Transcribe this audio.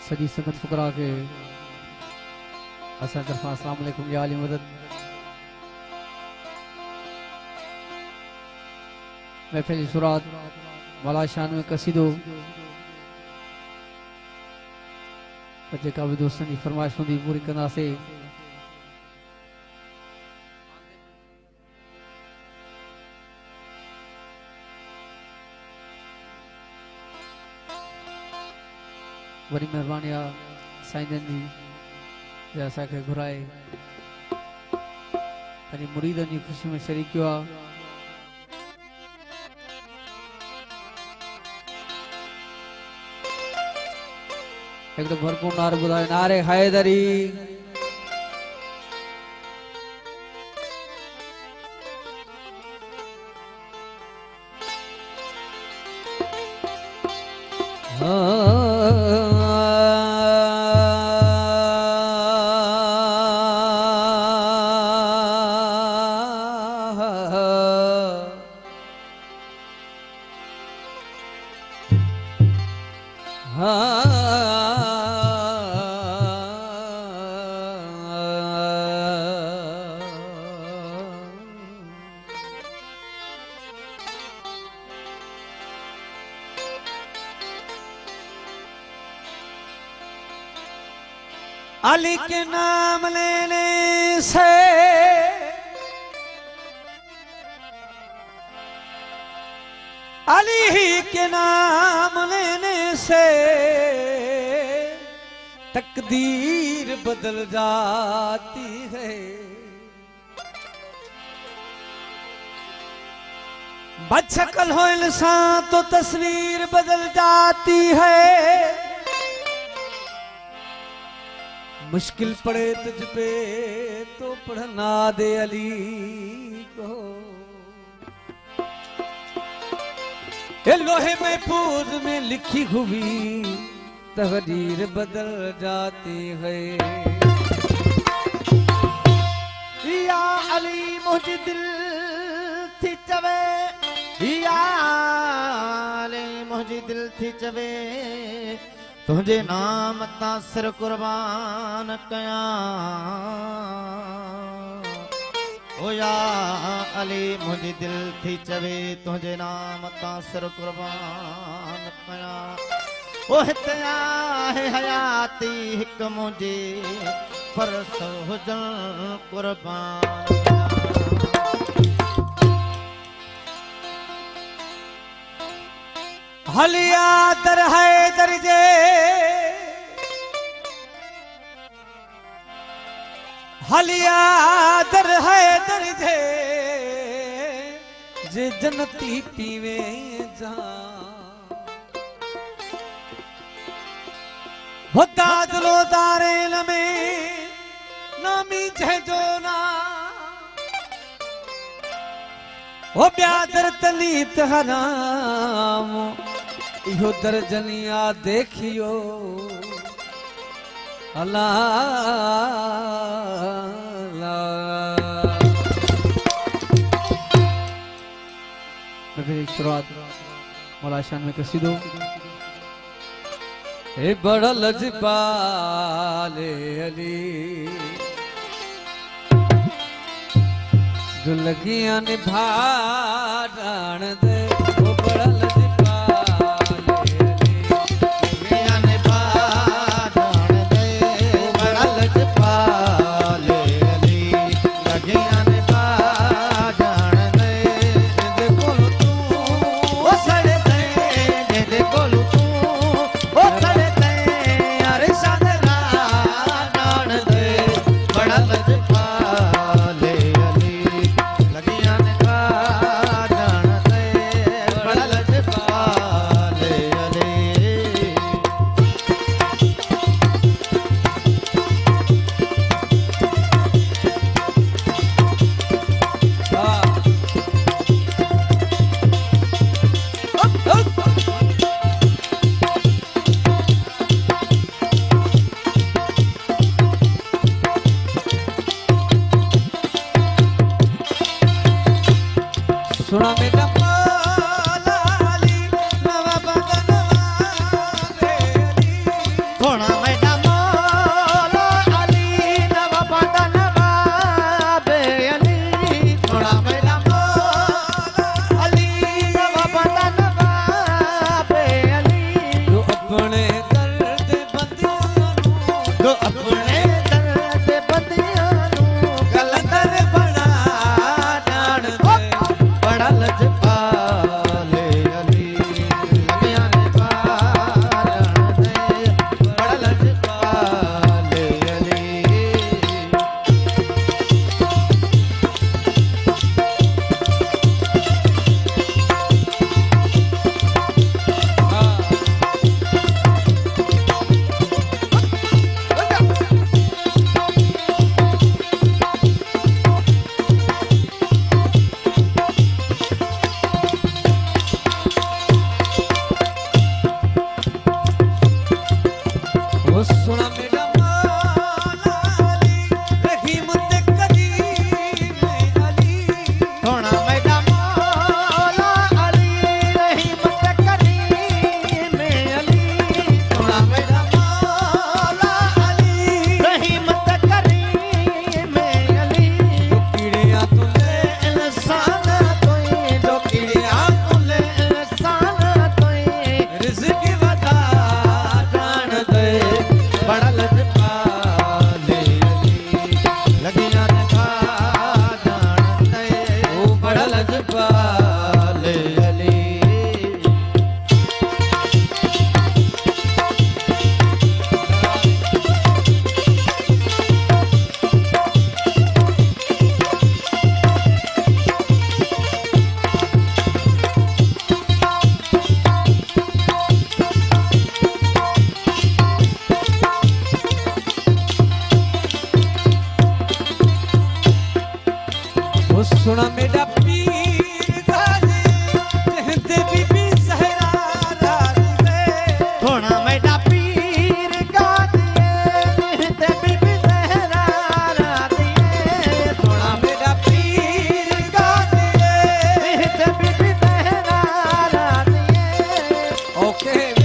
सजी संगत फुकरा के असा तरफा अस्सलाम वालेकुम या आली मदद। महफिल सुरात वाला शान में कसीदो जेका भी दोस्तन की फरमाइश होंदी पूरी करना से बड़ी मेहरबानी साईंजन जी जैसा के घुराए पंहिंजे मुरीदनि जी खुशी में शरीक किया। एक तो भरपूर नारो बुधाए नारे हैदरी। अली के नाम लेने से अली ही के नाम लेने से तकदीर बदल जाती है। बदशक्ल हो इंसान तो तस्वीर बदल जाती है। मुश्किल पड़े तुझ पे तो पढ़ना दे अली को। ये लोहे महफूज में लिखी हुई तकदीर बदल जाती है। या अली मुझे दिल थी चवे, या अली मुझे दिल थी चवे, तुझे नाम ता सिर कुर्बान कया। ओ या अली मुझे दिल थी चवे, तुझे नाम ता सिर कुर्बान कया। ओ हितया है हयाती हिक मुझे पर हुजन कुर्बान कया। हलिया दर है दर्जे हलिया दर है दर्जे जे जनती पीवे जा। होता दिलो दारेल में नामी जो ना हो ब्यादर तलीत हराम इहो दर्जनिया देखियो अल्लाह शुरुआत मौला शान में कसीदो। ए बड़ा लजपाले अली दुलगियां निभाण दे। वो बड़ा ओके